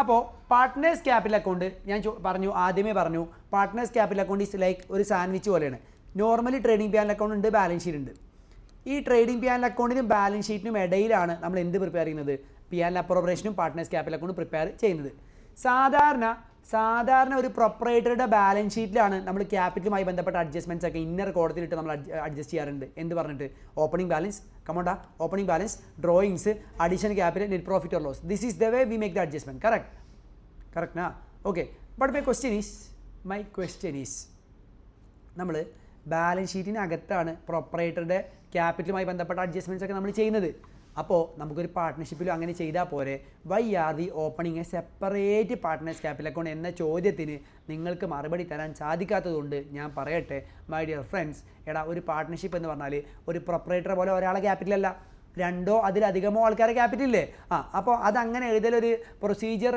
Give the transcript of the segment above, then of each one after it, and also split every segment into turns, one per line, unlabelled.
അപ്പോൾ partners capital account ഞാൻ ആദ്യമേ പറഞ്ഞു partners capital account is like ഒരു സാൻഡ്വിച്ച് പോലെയാണ്. Normally trading P and account ഉണ്ട്, ബാലൻസ് ഷീറ്റ് ഉണ്ട്. ഈ ട്രേഡിംഗ് പി ആൻഡ് അക്കൗണ്ടിനും ബാലൻസ് ഷീറ്റിനും ഇടയിലാണ് നമ്മൾ എന്ത് പ്രിപ്പയർ ചെയ്യുന്നത്? പി ആൻഡ് അപ്രോപ്രിയേഷനും പാർട്ട്നേഴ്സ് ക്യാപിറ്റൽ അക്കൗണ്ട് പ്രിപ്പയർ ചെയ്യുന്നത്. സാധാരണ ഒരു പ്രൊപ്പറേറ്ററുടെ ബാലൻസ് ഷീറ്റിലാണ് നമ്മൾ ക്യാപിറ്റലുമായി ബന്ധപ്പെട്ട അഡ്ജസ്റ്റ്മെൻറ്റ്സ് ഒക്കെ ഇന്നർ കോടതിയിലിട്ട് നമ്മൾ അഡ്ജസ്റ്റ് ചെയ്യാറുണ്ട്. എന്ത് പറഞ്ഞിട്ട്? ഓപ്പണിംഗ് ബാലൻസ്, കമോണ്ടാ, opening balance, drawings, additional capital, net profit or loss. This is the way we make the adjustment. Correct നാ? Okay. But my question is നമ്മൾ ബാലൻസ് ഷീറ്റിനകത്താണ് പ്രൊപ്പറേറ്ററുടെ ക്യാപിറ്റലുമായി ബന്ധപ്പെട്ട അഡ്ജസ്റ്റ്മെൻറ്റ്സ് ഒക്കെ നമ്മൾ ചെയ്യുന്നത്. അപ്പോൾ നമുക്കൊരു പാർട്ട്ണർഷിപ്പിലും അങ്ങനെ ചെയ്താൽ പോരെ? Why are we opening a separate partners capital account എന്ന ചോദ്യത്തിന് നിങ്ങൾക്ക് മറുപടി തരാൻ സാധിക്കാത്തതുകൊണ്ട് ഞാൻ പറയട്ടെ, മൈ ഡിയർ ഫ്രണ്ട്സ്, ഒരു പാർട്ട്ണർഷിപ്പ് എന്ന് പറഞ്ഞാൽ ഒരു പ്രൊപ്പറേറ്റർ പോലെ ഒരാളെ ക്യാപിറ്റലല്ല, രണ്ടോ അതിലധികമോ ആൾക്കാരെ ക്യാപിറ്റലില്ലേ? അപ്പോൾ അതങ്ങനെ എഴുതലൊരു പ്രൊസീജിയർ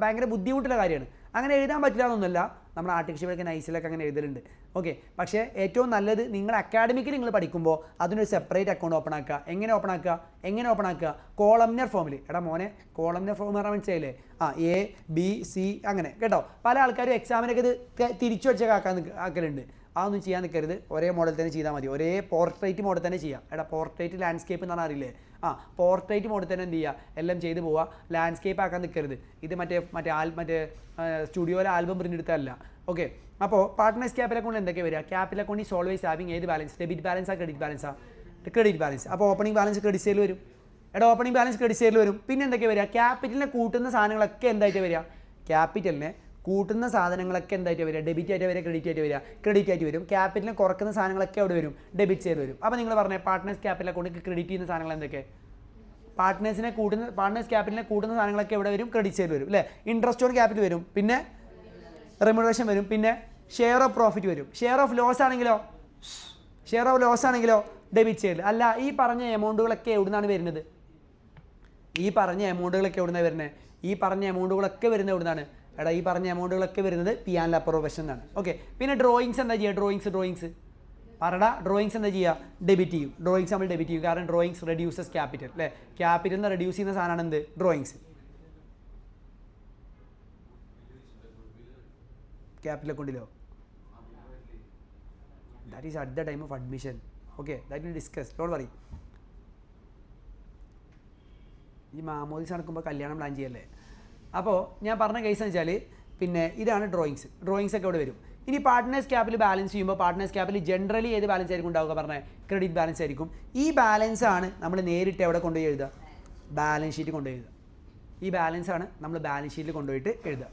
ഭയങ്കര ബുദ്ധിമുട്ടുള്ള കാര്യമാണ്. അങ്ങനെ എഴുതാൻ പറ്റില്ല എന്നൊന്നുമല്ല, നമ്മൾ ആർട്ടിഫിഷ്യലൊക്കെ നൈസിലൊക്കെ അങ്ങനെ എഴുതലുണ്ട്. ഓക്കെ. പക്ഷേ ഏറ്റവും നല്ലത് നിങ്ങൾ അക്കാഡമിക്കലി നിങ്ങൾ പഠിക്കുമ്പോൾ അതിനൊരു സെപ്പറേറ്റ് അക്കൗണ്ട് ഓപ്പൺ ആക്കുക. എങ്ങനെ ഓപ്പൺ ആക്കുക? കോളംനർ ഫോമിൽ. മോനെ, കോളംനർ ഫോം പറഞ്ഞാൽ മനസ്സിലായില്ലേ? എ ബി സി അങ്ങനെ കേട്ടോ. പല ആൾക്കാരും എക്സാമിനൊക്കെ ഇത് തിരിച്ചു വെച്ചൊക്കെ ആക്കലുണ്ട്. അതൊന്നും ചെയ്യാൻ നിൽക്കരുത്. ഒരേ മോഡൽ തന്നെ ചെയ്താൽ മതി. ഒരേ പോർട്രേറ്റ് മോഡൽ തന്നെ ചെയ്യാം. പോർട്രേറ്റ് ലാൻഡ്സ്കേപ്പ് എന്ന് പറഞ്ഞാൽ അറിയില്ലേ? പോർട്രേറ്റ് മോഡൽ തന്നെ എന്ത് ചെയ്യുക, എല്ലാം ചെയ്ത് പോവുക. ലാൻഡ്സ്കേപ്പ് ആക്കാൻ നിൽക്കരുത്. ഇത് മറ്റേ സ്റ്റുഡിയോയിലെ ആൽബം പ്രിൻ്റ് എടുത്തതല്ല. ഓക്കെ. അപ്പോൾ പാർട്ട്നേഴ്സ് ക്യാപിറ്റൽ അക്കൗണ്ട് എന്തൊക്കെ വരിക? Capital account is always having ഏത് ബാലൻസ്? ഡെബിറ്റ് ബാലൻസാ, ക്രെഡിറ്റ് ബാലൻസാ? Credit balance. അപ്പോൾ ഓപ്പണിംഗ് ബാലൻസ് ക്രെഡിറ്റ് സൈഡിൽ വരും. ഓപ്പണിംഗ് ബാലൻസ് ക്രെഡിറ്റ് സൈഡിൽ വരും. പിന്നെ എന്തൊക്കെ വരിക? ക്യാപിറ്റലിനെ കൂട്ടുന്ന സാധനങ്ങളൊക്കെ എന്തായിട്ട് വരിക? ക്യാപിറ്റലിനെ കൂട്ടുന്ന സാധനങ്ങളൊക്കെ എന്തായിട്ട് വരിക? ഡെബിറ്റ് ആയിട്ട് വരിക, ക്രെഡിറ്റ് ആയിട്ട് വരും. ക്യാപിറ്റലിനെ കുറക്കുന്ന സാധനങ്ങളൊക്കെ അവിടെ വരും, ഡെബിറ്റ് സൈഡ് വരും. അപ്പോൾ നിങ്ങൾ പറഞ്ഞേ പാർട്ട്നേഴ്സ് ക്യാപിറ്റൽ അക്കൗണ്ടിൽ ക്രെഡിറ്റ് ചെയ്യുന്ന സാധനങ്ങൾ എന്തൊക്കെ? പാർട്ട്നേഴ്സ് ക്യാപിറ്റലിനെ കൂട്ടുന്ന സാധനങ്ങളൊക്കെ എവിടെ വരും? ക്രെഡിറ്റ് സൈഡ് വരും അല്ലേ? ഇൻട്രസ്റ്റ് ഓൺ ക്യാപിറ്റൽ വരും, പിന്നെ റെമ്യൂണറേഷൻ വരും, പിന്നെ ഷെയർ ഓഫ് പ്രോഫിറ്റ് വരും. ഷെയർ ഓഫ് ലോസ് ആണെങ്കിലോ ഡെബിറ്റ് സൈഡിൽ. അല്ല, ഈ പറഞ്ഞ എമൗണ്ടുകളൊക്കെ എവിടുന്നാണ് വരുന്നത്? ഈ പറഞ്ഞ എമൗണ്ടുകളൊക്കെ വരുന്നത് എവിടുന്നാണ്? ഈ പറഞ്ഞ എമൗണ്ടുകളൊക്കെ വരുന്നത് പി ആൻഡ് അപ്രോപ്രിയേഷൻ എന്നാണ്. ഓക്കെ. പിന്നെ ഡ്രോയിങ്സ് എന്താ ചെയ്യുക? ഡ്രോയിങ്സ് എന്താ ചെയ്യുക? ഡെബിറ്റ് ചെയ്യും. നമ്മൾ ഡെബിറ്റ് ചെയ്യും. കാരണം ഡ്രോയിങ്സ് റെഡ്യൂസസ് ക്യാപിറ്റൽ അല്ലേ? ക്യാപിറ്റലിന് റെഡ്യൂസ് ചെയ്യുന്ന സാധനമാണ് എന്ത്? ഡ്രോയിങ്സ്. ക്യാപിറ്റൽ അക്കൗണ്ടിലോ? That is at the time of admission. Okay, that will discuss, don't worry. ഈ മാമോദിസ് നടക്കുമ്പോൾ കല്യാണം പ്ലാൻ ചെയ്യല്ലേ? അപ്പോൾ ഞാൻ പറഞ്ഞ കേസ് എന്ന് വെച്ചാൽ പിന്നെ ഇതാണ് ഡ്രോയിങ്സ് ഒക്കെ ഇവിടെ വരും. ഇനി പാർട്ട്നേഴ്സ് ക്യാപിറ്റൽ ബാലൻസ് ചെയ്യുമ്പോൾ പാർട്ട്നേഴ്സ് ക്യാപിറ്റൽ ജനറലി ഏത് ബാലൻസ് ആയിരിക്കും ഉണ്ടാവുക? പറഞ്ഞാൽ ക്രെഡിറ്റ് ബാലൻസ് ആയിരിക്കും. ഈ ബാലൻസ് ആണ് നമ്മൾ നേരിട്ട് എവിടെ കൊണ്ടുപോയി എഴുതുക? ബാലൻസ് ഷീറ്റ് കൊണ്ടുപോയി എഴുതുക. ഈ ബാലൻസ് ആണ് നമ്മൾ ബാലൻസ് ഷീറ്റിൽ കൊണ്ടുപോയിട്ട് എഴുതുക.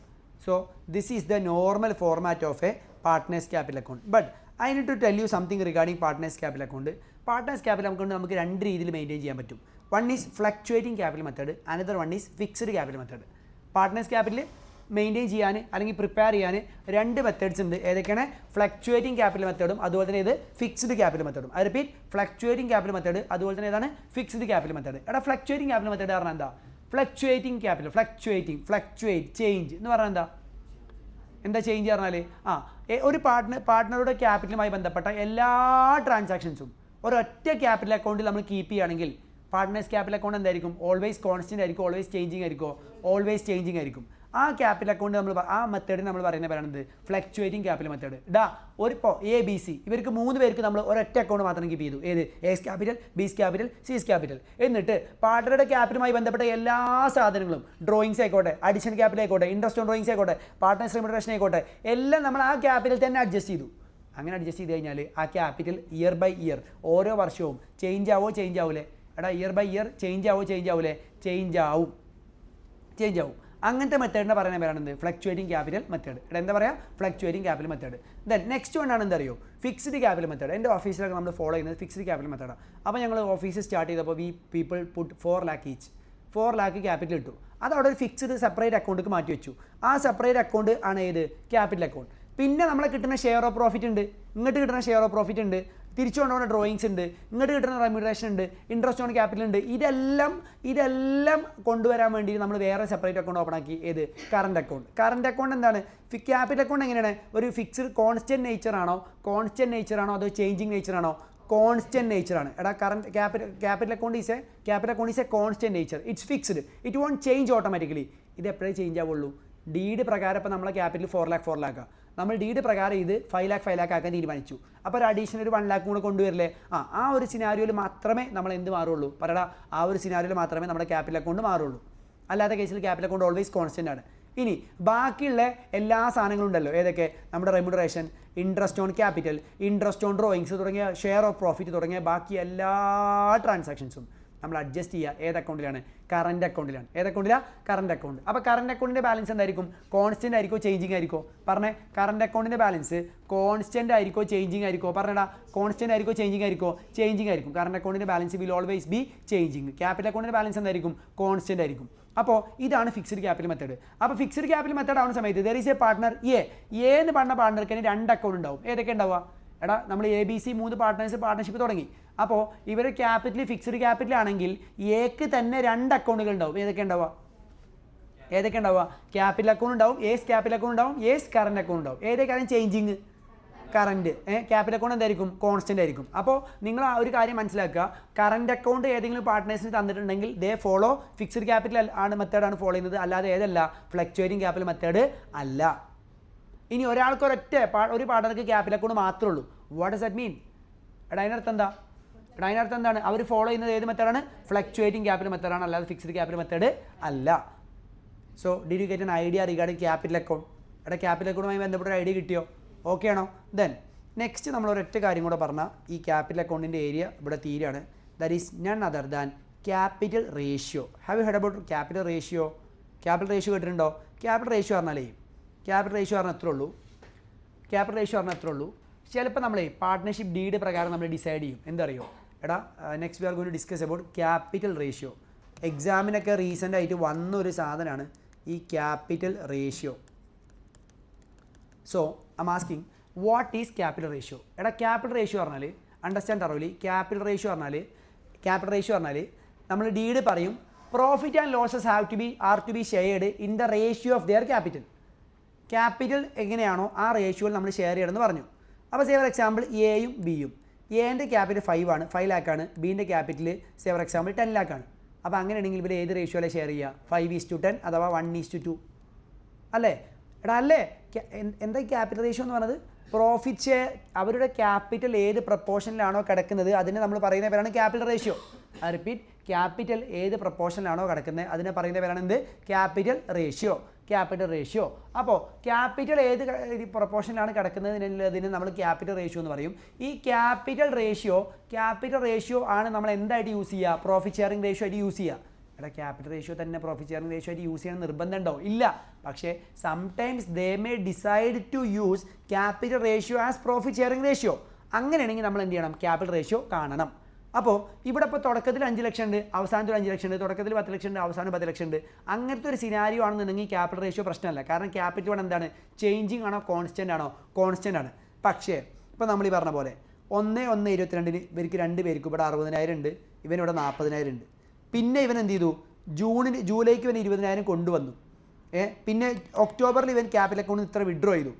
So this is the normal format of a partners capital account. But I need to tell you something regarding partners capital account. Partners capital account നമുക്ക് രണ്ട് രീതിയിൽ മെയിൻറ്റെയിൻ ചെയ്യാൻ പറ്റും. One is fluctuating capital method, another one is fixed capital method. Partners capital maintain ചെയ്യാൻ അല്ലെങ്കിൽ prepare ചെയ്യാൻ രണ്ട് methods ഉണ്ട്. ഏതൊക്കെയാണ്? ഫ്ലക്ച്വേറ്റിംഗ് ക്യാപിറ്റൽ മെത്തേഡും അതുപോലെ തന്നെ ഇത് ഫിക്സ്ഡ് ക്യാപിറ്റൽ മെത്തേഡും. I repeat, fluctuating capital method അതുപോലെ തന്നെ ഏതാണ്? Fixed capital method. Fluctuating capital method പറഞ്ഞാൽ എന്താ? ഫ്ലക്ച്വേറ്റ് ചേഞ്ച് എന്ന് പറഞ്ഞാൽ എന്താ ചേഞ്ച് പറഞ്ഞാൽ? ഒരു പാർട്ട്ണറുടെ ക്യാപിറ്റലുമായി ബന്ധപ്പെട്ട എല്ലാ ട്രാൻസാക്ഷൻസും ഒരൊറ്റ ക്യാപിറ്റൽ അക്കൗണ്ടിൽ നമ്മൾ കീപ്പ് ചെയ്യുകയാണെങ്കിൽ പാർട്ട്നേഴ്സ് ക്യാപിറ്റൽ അക്കൗണ്ട് എന്തായിരിക്കും? ഓൾവേസ് കോൺസ്റ്റന്റ് ആയിരിക്കും, ഓൾവേസ് ചേഞ്ചിങ് ആയിരിക്കും. ആ ക്യാപിറ്റൽ അക്കൗണ്ട് ആ മെത്തേഡിന് നമ്മൾ പറയുന്ന പേരാണ് ഫ്ലക്ച്വേറ്റിംഗ് ക്യാപിറ്റൽ മെത്തേഡ്. ഇപ്പോൾ എ ബി സി ഇവർക്ക് 3 പേർക്ക് നമ്മൾ ഒരൊറ്റ അക്കൗണ്ട് മാത്രം കീപ്പ് ചെയ്തു. ഏത്? എസ് ക്യാപിറ്റൽ, ബിസ് ക്യാപിറ്റൽ, സിസ് ക്യാപിറ്റൽ. എന്നിട്ട് പാർട്ട്ണറുടെ ക്യാപിറ്റലുമായി ബന്ധപ്പെട്ട എല്ലാ സാധനങ്ങളും, ഡ്രോയിങ്സ് ആയിക്കോട്ടെ, അഡീഷണൽ ക്യാപിറ്റൽ ആയിക്കോട്ടെ, ഇൻട്രസ്റ്റ് ഓൺ ഡ്രോയിങ്സ് ആയിക്കോട്ടെ, പാർട്ട്നേഴ്സ് റെമ്യൂണറേഷൻ ആയിക്കോട്ടെ, എല്ലാം നമ്മൾ ആ ക്യാപിറ്റൽ തന്നെ അഡ്ജസ്റ്റ് ചെയ്തു. അങ്ങനെ അഡ്ജസ്റ്റ് ചെയ്ത് കഴിഞ്ഞാൽ ആ ക്യാപിറ്റൽ ഇയർ ബൈ ഇയർ ഓരോ വർഷവും ചേഞ്ച് ആവില്ലേ? ഇയർ ബൈ ഇയർ ചേഞ്ച് ആവില്ലേ? ചേഞ്ച് ആവും. അങ്ങനത്തെ മെത്തേഡിനെ പറയുന്ന പേരാണ് ഫ്ലക്ച്വേറ്റിംഗ് ക്യാപിറ്റൽ മെത്തേഡ്. എന്താ പറയുക? Fluctuating capital method. Then next one ആണ് എന്താ അറിയോ? Fixed capital method. എൻ്റെ ഓഫീസിലൊക്കെ നമ്മൾ ഫോളോ ചെയ്യുന്നത് ഫിക്സ്ഡ് ക്യാപിറ്റൽ മെത്തേഡാണ്. അപ്പോൾ ഞങ്ങൾ ഓഫീസ് സ്റ്റാർട്ട് ചെയ്തപ്പോൾ people put 4 lakh each. 4 lakh capital ഇട്ടു. അത് അവിടെ ഒരു ഫിക്സ്ഡ് സെപ്പറേറ്റ് അക്കൗണ്ടിലേക്ക് മാറ്റി വെച്ചു. ആ സെപ്പറേറ്റ് അക്കൗണ്ട് ആണ് ഏത്? Capital account. പിന്നെ നമ്മളെ കിട്ടുന്ന ഷെയർ ഓഫ് പ്രോഫിറ്റ് ഉണ്ട്, ഇങ്ങോട്ട് കിട്ടുന്ന ഷെയർ ഓഫ് പ്രോഫിറ്റ് ഉണ്ട്, തിരിച്ചു കൊണ്ടുപോകുന്ന ഡ്രോയിങ്സ് ഉണ്ട്, ഇങ്ങോട്ട് കിട്ടുന്ന റെമ്യൂണറേഷൻ ഉണ്ട്, ഇൻട്രസ്റ്റ് ഓൺ ക്യാപിറ്റൽ ഉണ്ട്. ഇതെല്ലാം കൊണ്ടുവരാൻ വേണ്ടി നമ്മൾ വേറെ സെപ്പറേറ്റ് അക്കൗണ്ട് ഓപ്പൺ ആക്കി. ഏത്? കറണ്ട് അക്കൗണ്ട് എന്താണ്? ക്യാപിറ്റൽ അക്കൗണ്ട് എങ്ങനെയാണ്? ഒരു ഫിക്സ്ഡ് കോൺസ്റ്റന്റ് നേച്ചർ ആണോ അതോ ചേഞ്ചിങ് നേച്ചർ ആണോ? കോൺസ്റ്റന്റ് നേച്ചറാണ്. Capital account is a constant nature. It's fixed, it won't change automatically. ഇത് എപ്പോഴേ ചേഞ്ച് ആവുള്ളൂ? ഡീഡ് പ്രകാരം ഇപ്പോൾ നമ്മളെ ക്യാപിറ്റൽ 4 lakh 4 lakh നമ്മൾ ഡീഡ് പ്രകാരം ഇത് 5 lakh 5 lakh ആക്കാൻ തീരുമാനിച്ചു. അപ്പോൾ ഒരു അഡീഷണൽ ഒരു 1 lakh കൂടെ കൊണ്ടുവരില്ലേ? ആ ഒരു സിനാരിയോയിൽ മാത്രമേ നമ്മൾ എന്ത് മാറുള്ളൂ? പറയടാ, ആ ഒരു സിനാരിയോയിൽ മാത്രമേ നമ്മുടെ ക്യാപിറ്റൽ അക്കൗണ്ട് മാറുള്ളൂ. അല്ലാത്ത കേസിൽ ക്യാപിറ്റൽ അക്കൗണ്ട് ഓൾവേസ് കോൺസ്റ്റൻ്റ് ആണ്. ഇനി ബാക്കിയുള്ള എല്ലാ സാധനങ്ങളും ഉണ്ടല്ലോ, ഏതൊക്കെ? നമ്മുടെ remuneration, interest on capital, interest on drawings തുടങ്ങിയ ഷെയർ ഓഫ് പ്രോഫിറ്റ് തുടങ്ങിയ ബാക്കി എല്ലാ ട്രാൻസാക്ഷൻസും നമ്മൾ അഡ്ജസ്റ്റ് ചെയ്യുക ഏത് അക്കൗണ്ടിലാണ്? കറൻറ്റ് അക്കൗണ്ടിലാണ്. ഏത് അക്കൗണ്ടിലാണ്? Current account. അപ്പോൾ കറൻറ്റ് അക്കൗണ്ടിൻ്റെ ബാലൻസ് എന്തായിരിക്കും? കോൺസ്റ്റൻ്റ് ആയിരിക്കോ ചേഞ്ചിങ് ആയിരിക്കോ? പറഞ്ഞേ, കറൻറ്റ് അക്കൗണ്ടിൻ്റെ ബാലൻസ് കോൺസ്റ്റൻ്റ് ആയിരിക്കോ ചേഞ്ചിങ് ആയിരിക്കോ? പറഞ്ഞടാ, കോൺസ്റ്റൻ്റ് ആയിരിക്കോ ചേഞ്ചിങ് ആയിരിക്കോ? ചേഞ്ചിങ് ആയിരിക്കും. കറൻറ്റ് അക്കൗണ്ടിൻ്റെ balance will always be changing. Capital അക്കൗണ്ടിൻ്റെ ബാലൻസ് എന്തായിരിക്കും? കോൺസ്റ്റൻ്റ് ആയിരിക്കും. അപ്പോൾ ഇതാണ് ഫിക്സ്ഡ് ക്യാപിറ്റൽ മെത്തേഡ്. അപ്പോൾ ഫിക്സ്ഡ് ക്യാപിറ്റൽ മെത്തേഡ് ആവുന്ന സമയത്ത് there is a partner A എന്ന് പറഞ്ഞ പാർട്ട്ണർക്ക് 2 അക്കൗണ്ട് ഉണ്ടാവും. ഏതൊക്കെ ഉണ്ടാവുക? എടാ, നമ്മൾ ABC 3 പാർട്ട്നേഴ്സ് പാർട്ട്ണർഷിപ്പ് തുടങ്ങി. അപ്പോൾ ഇവർ ക്യാപിറ്റൽ ഫിക്സ്ഡ് ക്യാപിറ്റൽ ആണെങ്കിൽ എക്ക് തന്നെ 2 അക്കൗണ്ടുകൾ ഉണ്ടാവും. ഏതൊക്കെ ഉണ്ടാവുക? ക്യാപിറ്റൽ അക്കൗണ്ട് ഉണ്ടാവും, ഏസ് ക്യാപിറ്റൽ അക്കൗണ്ട് ഉണ്ടാവും, ഏസ് കറൻറ്റ് അക്കൗണ്ട് ഉണ്ടാവും. ഏതൊക്കെയാണ് ചേഞ്ചിങ്? കറൻറ്റ്. ക്യാപിറ്റൽ അക്കൗണ്ട് എന്തായിരിക്കും? കോൺസ്റ്റൻ്റ് ആയിരിക്കും. അപ്പോൾ നിങ്ങൾ ആ ഒരു കാര്യം മനസ്സിലാക്കുക, കറൻറ്റ് അക്കൗണ്ട് ഏതെങ്കിലും പാർട്ട്നേഴ്സിന് തന്നിട്ടുണ്ടെങ്കിൽ ദേ ഫോളോ ഫിക്സ്ഡ് ക്യാപിറ്റൽ മെത്തേഡാണ് ഫോളോ ചെയ്യുന്നത്, അല്ലാതെ ഏതല്ല? ഫ്ലക്ച്വേറ്റിംഗ് ക്യാപിറ്റൽ മെത്തേഡ് അല്ല. ഇനി ഒരാൾക്ക് ഒരു പാർട്ട്ണർക്ക് ക്യാപിറ്റൽ അക്കൗണ്ട് മാത്രമേ ഉള്ളൂ. വാട്ട് ഡസ് ദാറ്റ് മീൻ? എടാ, അതിനർത്ഥം എന്താണ്? അവർ ഫോളോ ചെയ്യുന്നത് ഏത് മെത്തേഡാണ്? ഫ്ലക്ച്വേറ്റിംഗ് ക്യാപിറ്റൽ മെത്തേഡാണ്, അല്ലാതെ ഫിക്സ്ഡ് ക്യാപിറ്റൽ മെത്തേഡ് അല്ല. So did you get an idea regarding capital account? എടാ, ക്യാപിറ്റൽ അക്കൗണ്ടുമായി ബന്ധപ്പെട്ട ഒരു ഐഡിയ കിട്ടിയോ? ഓക്കെ ആണോ? ദെൻ നെക്സ്റ്റ് നമ്മൾ ഒരൊറ്റ കാര്യം കൂടെ പറഞ്ഞാൽ ഈ ക്യാപിറ്റൽ അക്കൗണ്ടിൻ്റെ ഏരിയ ഇവിടെ തീരാണ്. That is none other than capital ratio. Have you heard about capital ratio? Capital ratio കേട്ടിട്ടുണ്ടോ? ക്യാപിറ്റൽ റേഷ്യോ പറഞ്ഞാലേ ക്യാപിറ്റൽ റേഷ്യോ പറഞ്ഞാൽ എത്ര ഉള്ളൂ? ചിലപ്പോൾ നമ്മളെ പാർട്ട്ണർഷിപ്പ് ഡീഡ് പ്രകാരം നമ്മൾ ഡിസൈഡ് ചെയ്യും. എന്തറിയോ? എടാ, next we are going to discuss about capital ratio. എക്സാമിനൊക്കെ റീസെൻ്റ് ആയിട്ട് വന്നൊരു സാധനമാണ് ഈ capital ratio. So I am asking, what is capital ratio? എടാ, ക്യാപിറ്റൽ റേഷ്യോ പറഞ്ഞാൽ അണ്ടർസ്റ്റാൻഡ് തറോലി. ക്യാപിറ്റൽ റേഷ്യോ പറഞ്ഞാൽ നമ്മൾ ഡീഡ് പറയും profit and losses are to be shared in the ratio of their capital. Capital എങ്ങനെയാണോ ആ റേഷ്യോയിൽ നമ്മൾ ഷെയർ ചെയ്യണമെന്ന് പറഞ്ഞു. അപ്പോൾ സേ ഫോർ എക്സാമ്പിൾ എയും ബിയും, എൻ്റെ ക്യാപിറ്റൽ 5 ആണ്, 5 lakh ആണ്. ബീൻ്റെ capital say for example 10 lakh ആണ്. അപ്പോൾ അങ്ങനെയാണെങ്കിൽ ഇവർ ഏത് റേഷ്യോയിലെ ഷെയർ ചെയ്യുക? 5:10 അഥവാ 1:2 അല്ലേ? എടാ, അല്ലേ? എന്താ ക്യാപിറ്റൽ റേഷ്യോ എന്ന് പറഞ്ഞത്? പ്രോഫിറ്റ് ഷെയർ, അവരുടെ ക്യാപിറ്റൽ ഏത് പ്രപ്പോർഷനിലാണോ കിടക്കുന്നത് അതിനെ നമ്മൾ പറയുന്ന പേരാണ് capital ratio. I repeat, capital ഏത് പ്രപ്പോർഷനിലാണോ കിടക്കുന്നത് അതിനെ പറയുന്ന പേരാണ് എന്ത്? Capital ratio. അപ്പോൾ ക്യാപിറ്റൽ ഏത് പ്രൊപ്പോർഷനിലാണ് കിടക്കുന്നതിന് നമ്മൾ ക്യാപിറ്റൽ റേഷ്യോ എന്ന് പറയും. ഈ ക്യാപിറ്റൽ റേഷ്യോ ആണ് നമ്മൾ എന്തായിട്ട് യൂസ് ചെയ്യുക? പ്രോഫിറ്റ് ഷെയറിംഗ് റേഷ്യോ ആയിട്ട് യൂസ് ചെയ്യുക. എടാ, ക്യാപിറ്റൽ റേഷ്യോ തന്നെ പ്രോഫിറ്റ് ഷെയറിംഗ് റേഷ്യോ ആയിട്ട് യൂസ് ചെയ്യണം നിർബന്ധമുണ്ടോ? ഇല്ല. പക്ഷേ sometimes they may decide to use capital ratio as profit sharing ratio. അങ്ങനെയാണെങ്കിൽ നമ്മൾ എന്ത് ചെയ്യണം? ക്യാപിറ്റൽ റേഷ്യോ കാണണം. അപ്പോൾ ഇവിടെ ഇപ്പോൾ തുടക്കത്തിൽ 5 ലക്ഷം ഉണ്ട്, അവസാനത്തിൽ 5 ലക്ഷം ഉണ്ട്, തുടക്കത്തിൽ 10 ലക്ഷം ഉണ്ട്, അവസാനം 10 ലക്ഷം ഉണ്ട്. അങ്ങനത്തെ ഒരു സിനാരിയോ ആണെന്നുണ്ടെങ്കിൽ ക്യാപിറ്റൽ റേഷ്യോ പ്രശ്നമല്ല. കാരണം ക്യാപിറ്റൽ ഇവിടെ എന്താണ്? ചേഞ്ചിങ് ആണോ കോൺസ്റ്റൻ്റ് ആണോ? കോൺസ്റ്റൻ്റ് ആണ്. പക്ഷേ ഇപ്പോൾ നമ്മൾ ഈ പറഞ്ഞ പോലെ 1/1/22 ഇവർക്ക് 2 പേർക്ക് ഇവിടെ 60,000 ഉണ്ട്, ഇവനിവിടെ 40,000 ഉണ്ട്. പിന്നെ ഇവൻ എന്ത് ചെയ്തു? ജൂലൈക്ക് ഇവൻ 20,000 കൊണ്ടുവന്നു. പിന്നെ ഒക്ടോബറിൽ ഇവൻ ക്യാപിറ്റൽ അക്കൗണ്ടിൽ ഇത്ര വിഡ്രോ ചെയ്തു.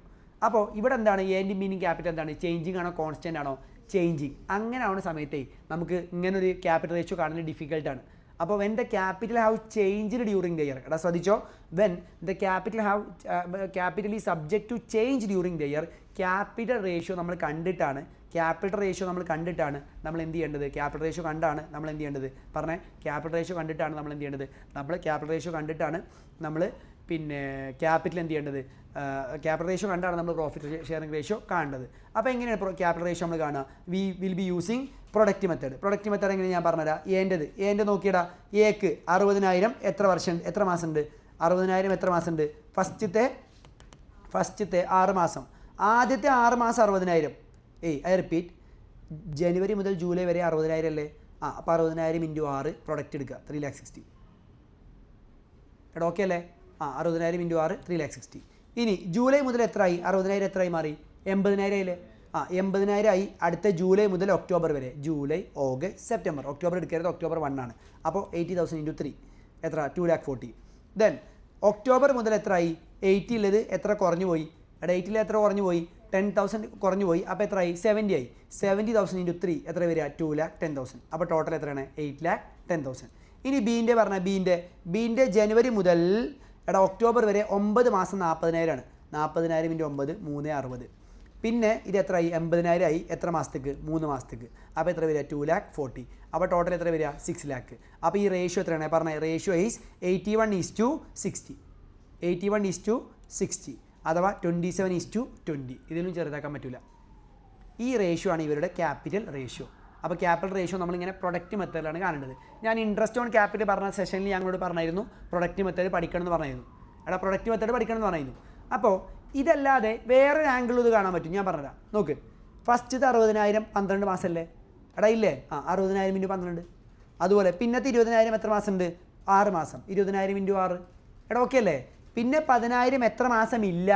അപ്പോൾ ഇവിടെ എന്താണ്? എൻ്റെ മീനിങ് ക്യാപിറ്റൽ എന്താണ്? ചേഞ്ചിങ് ആണോ കോൺസ്റ്റൻ്റ് ആണോ? ചേഞ്ചിങ്. അങ്ങനെ ആവുന്ന സമയത്തേ നമുക്ക് ഇങ്ങനൊരു ക്യാപിറ്റൽ റേഷ്യോ കാണുന്നത് ഡിഫിക്കൽട്ടാണ്. അപ്പോൾ when the capital have changed during the year, എടാ ശ്രദ്ധിച്ചോ, when the capital is subject to change during the year, capital ratio നമ്മൾ കണ്ടിട്ടാണ് നമ്മൾ എന്ത് ചെയ്യേണ്ടത്? ക്യാപിറ്റൽ റേഷ്യോ കണ്ടാണ് നമ്മൾ എന്ത് ചെയ്യേണ്ടത്? പറഞ്ഞേ, ക്യാപിറ്റൽ റേഷ്യോ കണ്ടിട്ടാണ് നമ്മൾ എന്ത് ചെയ്യേണ്ടത്? നമ്മൾ പിന്നെ ക്യാപിറ്റൽ എന്ത് ചെയ്യേണ്ടത്? ക്യാപിറ്റൽ റേഷ്യോ കണ്ടാണ് നമ്മൾ പ്രോഫിറ്റ് ഷെയറിംഗ് റേഷ്യോ കാണേണ്ടത്. അപ്പോൾ എങ്ങനെയാണ് ക്യാപിറ്റൽ റേഷ്യോ നമ്മൾ കാണുക? We will be using product method എങ്ങനെ ഞാൻ പറഞ്ഞുതരാം. എൻ്റെ നോക്കിയടാ, എക്ക് 60,000 എത്ര മാസം ഉണ്ട്? 60,000 എത്ര മാസം ഉണ്ട്? ഫസ്റ്റത്തെ 6 മാസം. ആദ്യത്തെ 6 മാസം 60,000. ഐ റിപ്പീറ്റ്, ജനുവരി മുതൽ ജൂലൈ വരെ 60,000 അല്ലേ? അപ്പോൾ 60,000 × 6 പ്രൊഡക്റ്റ് എടുക്കുക, 3,60,000. എടാ ഓക്കെ അല്ലേ? 60,000 × 6 3,60,000. ഇനി ജൂലൈ മുതൽ എത്രയായി? 60,000 എത്രയായി മാറി? 80,000 ആയില്ലേ? 80,000 ആയി. അടുത്ത ജൂലൈ മുതൽ ഒക്ടോബർ വരെ, ജൂലൈ, ഓഗസ്റ്റ്, സെപ്റ്റംബർ. ഒക്ടോബർ എടുക്കരുത്, ഒക്ടോബർ 1 ആണ്. അപ്പോൾ 80,000 × 3 എത്ര? 2,40,000. ദെൻ ഒക്ടോബർ മുതൽ എത്രയായി? 80 ഉള്ളത് എത്ര കുറഞ്ഞു പോയി? എടാ 80 എത്ര കുറഞ്ഞു പോയി? 10,000 കുറഞ്ഞു പോയി. അപ്പോൾ എത്രയായി? 70 ആയി. 70,000 × 3 എത്ര വരിക? 2,10,000. അപ്പോൾ ടോട്ടൽ എത്രയാണ്? 8,10,000. ഇനി ബീൻ്റെ പറഞ്ഞാൽ ബീൻ്റെ ജനുവരി മുതൽ എടാ ഒക്ടോബർ വരെ 9 മാസം 40,000 ആണ്. 40,000 ഇൻറ്റു 9 360. പിന്നെ ഇത് എത്രയായി? 80,000 ആയി. എത്ര മാസത്തേക്ക്? 3 മാസത്തേക്ക്. അപ്പോൾ എത്ര വരിക? 2,40,000. അപ്പോൾ ടോട്ടൽ എത്ര വരിക? 6,00,000. അപ്പോൾ ഈ റേഷ്യോ എത്രയാണ് പറഞ്ഞത്? Ratio is 81:60. 81:60 അഥവാ 27:20. ഇതിലും ചെറുതാക്കാൻ പറ്റില്ല. ഈ റേഷ്യോ ആണ് ഇവരുടെ ക്യാപിറ്റൽ റേഷ്യോ. അപ്പോൾ ക്യാപിറ്റൽ റേഷ്യോ നമ്മളിങ്ങനെ പ്രൊഡക്റ്റ് മെത്തേഡിലാണ് കാണേണ്ടത്. ഞാൻ ഇൻട്രസ്റ്റ് ഓൺ ക്യാപിറ്റൽ പറഞ്ഞ സെഷനിൽ ഞങ്ങളോട് പറഞ്ഞായിരുന്നു പ്രൊഡക്റ്റ് മെത്തേഡ് പഠിക്കണം എന്ന് പറഞ്ഞായിരുന്നു. എടാ പ്രൊഡക്റ്റ് മെത്തേഡ് പഠിക്കണം എന്ന് പറഞ്ഞായിരുന്നു. അപ്പോൾ ഇതല്ലാതെ വേറൊരു ആംഗിൾ ഇത് കാണാൻ പറ്റും. ഞാൻ പറഞ്ഞുതരാം. നോക്ക്, ഫസ്റ്റത്തെ 60,000 12 മാസമല്ലേ? എടാ ഇല്ലേ? 60,000 ഇൻറ്റു 12. അതുപോലെ പിന്നത്തെ 20,000 എത്ര മാസം ഉണ്ട്? 6 മാസം. 20,000 ഇൻറ്റു 6. എടാ ഓക്കെ അല്ലേ? പിന്നെ 10,000 എത്ര മാസം ഇല്ല?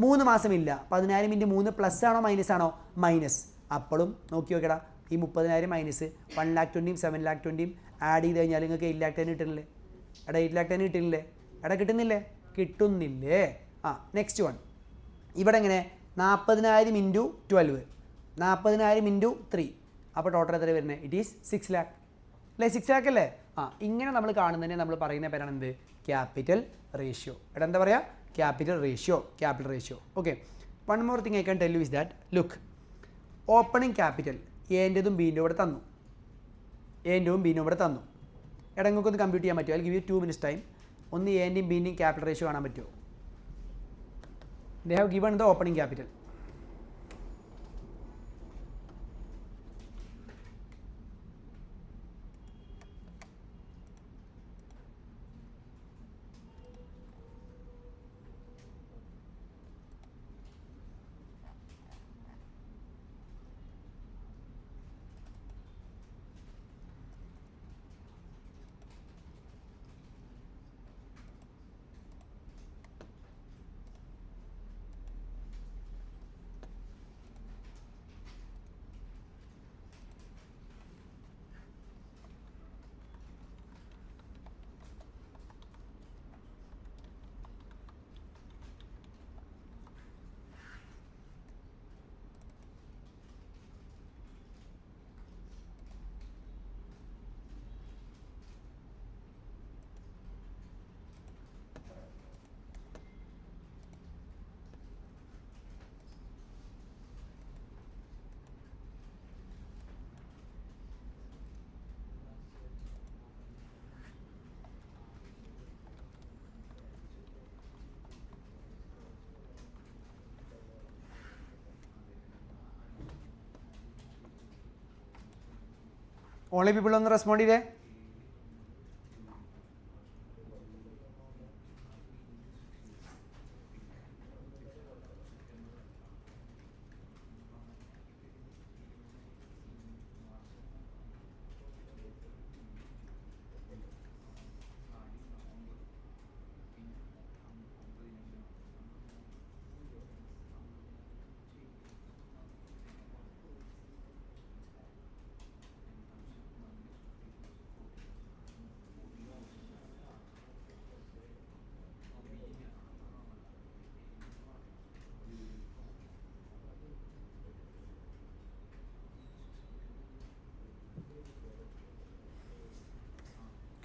3 മാസം ഇല്ല. 10,000 ഇൻറ്റു 3 പ്ലസ് ആണോ മൈനസ് ആണോ? മൈനസ്. അപ്പോഴും നോക്കി നോക്കിയടാ, ഈ 30,000 മൈനസ് 1,20,000 7,20,000 ആഡ് ചെയ്ത് കഴിഞ്ഞാൽ നിങ്ങൾക്ക് 8,10,000 കിട്ടുന്നില്ലേ? എടാ 8,10,000 കിട്ടുന്നില്ലേ? എടാ കിട്ടുന്നില്ലേ? കിട്ടുന്നില്ലേ? Next one. ഇവിടെ എങ്ങനെ? 40,000 ഇൻറ്റു 12. 40,000 ഇൻറ്റു 3. അപ്പോൾ ടോട്ടൽ എത്ര വരുന്നത്? ഇറ്റ് ഈസ് 6,00,000 അല്ലേ? 6,00,000 അല്ലേ? ഇങ്ങനെ നമ്മൾ കാണുന്നതിനെ നമ്മൾ പറയുന്ന പേരാണ് എന്ത്? Capital ratio. എടാ എന്താ പറയുക? Capital ratio. Okay, one more thing I can tell you is that look, opening capital എൻ്റെതും ബീൻ്റെ ഇവിടെ തന്നു. എടാ നിങ്ങൾക്കൊന്ന് കമ്പ്യൂട്ട് ചെയ്യാൻ പറ്റുമോ? അല്ലെങ്കിൽ 2 minutes ടൈം. ഒന്ന് എൻ്റെയും ബീൻ്റെയും ക്യാപിറ്റൽ റേഷ്യോ കാണാൻ പറ്റുമോ? They have given the opening capital. Only people on the respond ചെയ്തേ.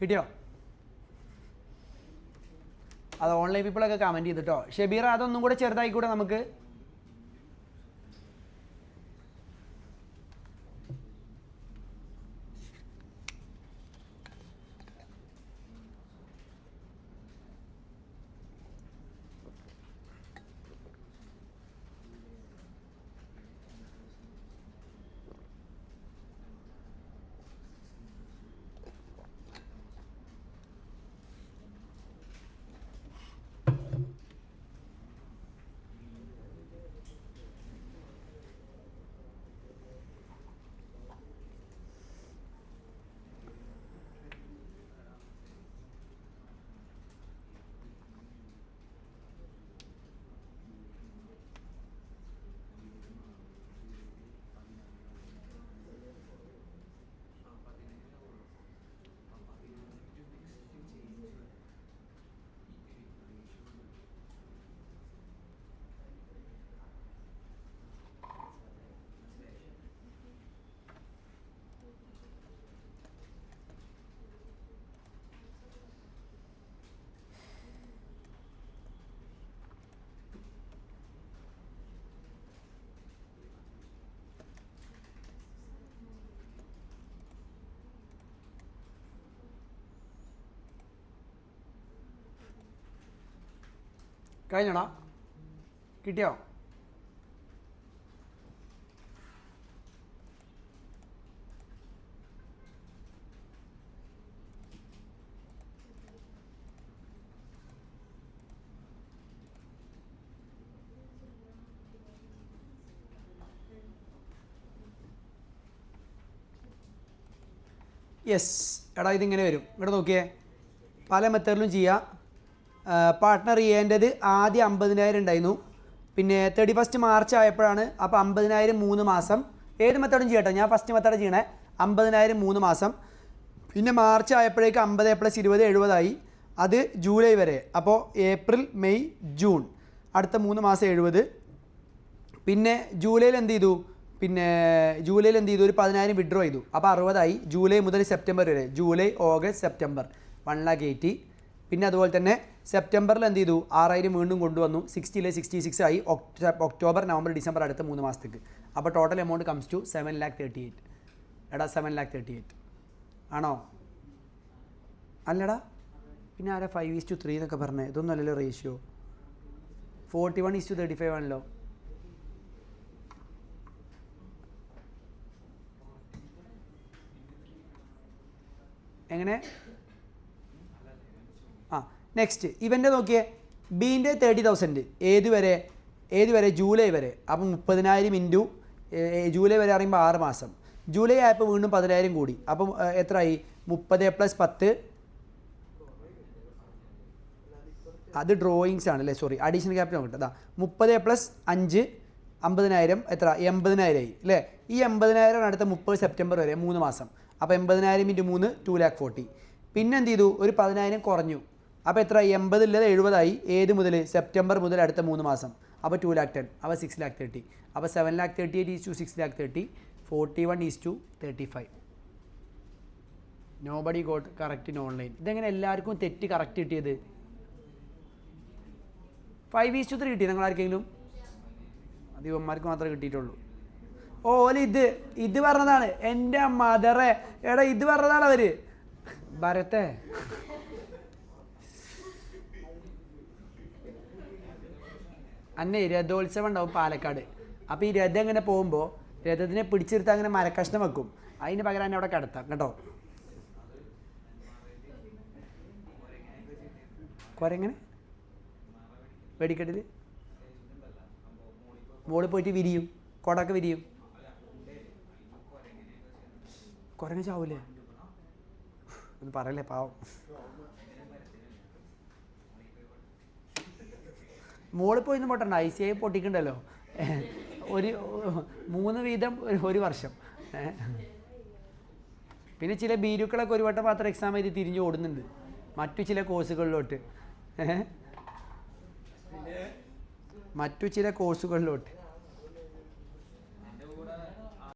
കിട്ടിയോ? അത് ഓൺലൈൻ പീപ്പിളൊക്കെ കമൻറ്റ് ചെയ്തിട്ടോ. ഷെബീർ അതൊന്നും കൂടെ ചെറുതായിക്കൂടെ നമുക്ക്? കഴിഞ്ഞോടാ കിട്ടിയോ? യെസ് എടാ ഇതിങ്ങനെ വരും. ഇവിടെ നോക്കിയേ, പല മെത്തേഡിലും ചെയ്യാം. പാർട്ട്ണർ ചെയ്യേണ്ടത് ആദ്യം 50,000 ഉണ്ടായിരുന്നു, പിന്നെ 31 മാർച്ച് ആയപ്പോഴാണ്. അപ്പോൾ 50,000 3 മാസം. ഏത് മെത്തേഡും ചെയ്യട്ടെ, ഞാൻ ഫസ്റ്റ് മെത്തേഡ് ചെയ്യണേ. 50,000 3 മാസം. പിന്നെ മാർച്ച് ആയപ്പോഴേക്ക് 50 + 20 70 അത് ജൂലൈ വരെ. അപ്പോൾ ഏപ്രിൽ മെയ് ജൂൺ അടുത്ത 3 മാസം 70. പിന്നെ ജൂലൈയിൽ എന്ത് ചെയ്തു ഒരു 10,000 വിഡ്രോ ചെയ്തു. അപ്പോൾ 60 ജൂലൈ മുതൽ സെപ്റ്റംബർ വരെ. July August September 1,80,000. പിന്നെ അതുപോലെ തന്നെ സെപ്റ്റംബറിൽ എന്ത് ചെയ്തു 6,000 വീണ്ടും കൊണ്ടുവന്നു. 60 66 ആയി. ഒക്ടോബർ നവംബർ ഡിസംബർ അടുത്ത 3 മാസത്തേക്ക്. അപ്പോൾ ടോട്ടൽ എമൗണ്ട് കംസ് ടു 7,38,000. എടാ 7,38,000 ആണോ? അല്ലടാ പിന്നെ ആരാ 5:3 എന്നൊക്കെ പറഞ്ഞത്? ഇതൊന്നും അല്ലല്ലോ റേഷ്യോ. 41:35 ആണല്ലോ. എങ്ങനെ? നെക്സ്റ്റ് ഇവൻ്റെ നോക്കിയേ, ബീൻ്റെ 30,000 ഏതുവരെ ജൂലൈ വരെ. അപ്പം 30,000 ഇൻറ്റു ജൂലൈ വരെ പറയുമ്പോൾ 6 മാസം. ജൂലൈ ആയപ്പോൾ വീണ്ടും 10,000 കൂടി. അപ്പം എത്രയായി? 30 + 10. അത് ഡ്രോയിങ്സ് ആണ് അല്ലേ, സോറി അഡീഷണൽ ക്യാപിറ്റൽ നോക്കട്ടെ. 30 + 5 50,000 എത്ര? 80,000 ആയി അല്ലേ. ഈ 80,000 അടുത്ത 30 സെപ്റ്റംബർ വരെ 3 മാസം. അപ്പോൾ 80,000 × 3 2,40,000. പിന്നെ എന്ത് ചെയ്തു? ഒരു 10,000 കുറഞ്ഞു. അപ്പോൾ എത്ര? 80 ഉള്ളത് 70 ആയി. ഏത് മുതൽ? സെപ്റ്റംബർ മുതൽ അടുത്ത 3 മാസം. അപ്പോൾ 2,10,000. അപ്പോൾ 6,30,000. അപ്പോൾ 7,38,000 = 6,30,000. 41:35. Nobody got correct in online. ഇതെങ്ങനെ എല്ലാവർക്കും തെറ്റ് കറക്റ്റ് കിട്ടിയത്? 5:3 കിട്ടി നിങ്ങൾ ആർക്കെങ്കിലും? അത് ഇവന്മാർക്ക് മാത്രമേ കിട്ടിയിട്ടുള്ളൂ. ഓല ഇത് പറഞ്ഞതാണ് എൻ്റെ മദറെ. എടാ ഇത് പറഞ്ഞതാണ് അവർ. ഭരത്തെ അന്നേ രഥോത്സവം ഉണ്ടാവും പാലക്കാട്. അപ്പോൾ ഈ രഥം എങ്ങനെ പോകുമ്പോൾ രഥത്തിനെ പിടിച്ചെടുത്ത് അങ്ങനെ മരക്കഷ്ണം വെക്കും. അതിന് പകരം എന്നെ അവിടെ കിടത്താം കേട്ടോ. കുരങ്ങനെ വെടിക്കെട്ടിൽ മോളിൽ പോയിട്ട് വിരിയും, കൊടൊക്കെ വിരിയും. കുരങ്ങ ചാവൂലേ? ഒന്ന് പറയല്ലേ പാവം. മോളിൽ പോയിന്ന് പൊട്ടണ്ട, ICI പൊട്ടിക്കണ്ടല്ലോ. 3 വീതം 1 വർഷം. പിന്നെ ചില ബീരുക്കളൊക്കെ ഒരു വട്ടം മാത്രം എക്സാം എഴുതി തിരിഞ്ഞ് ഓടുന്നുണ്ട് മറ്റു ചില കോഴ്സുകളിലോട്ട്.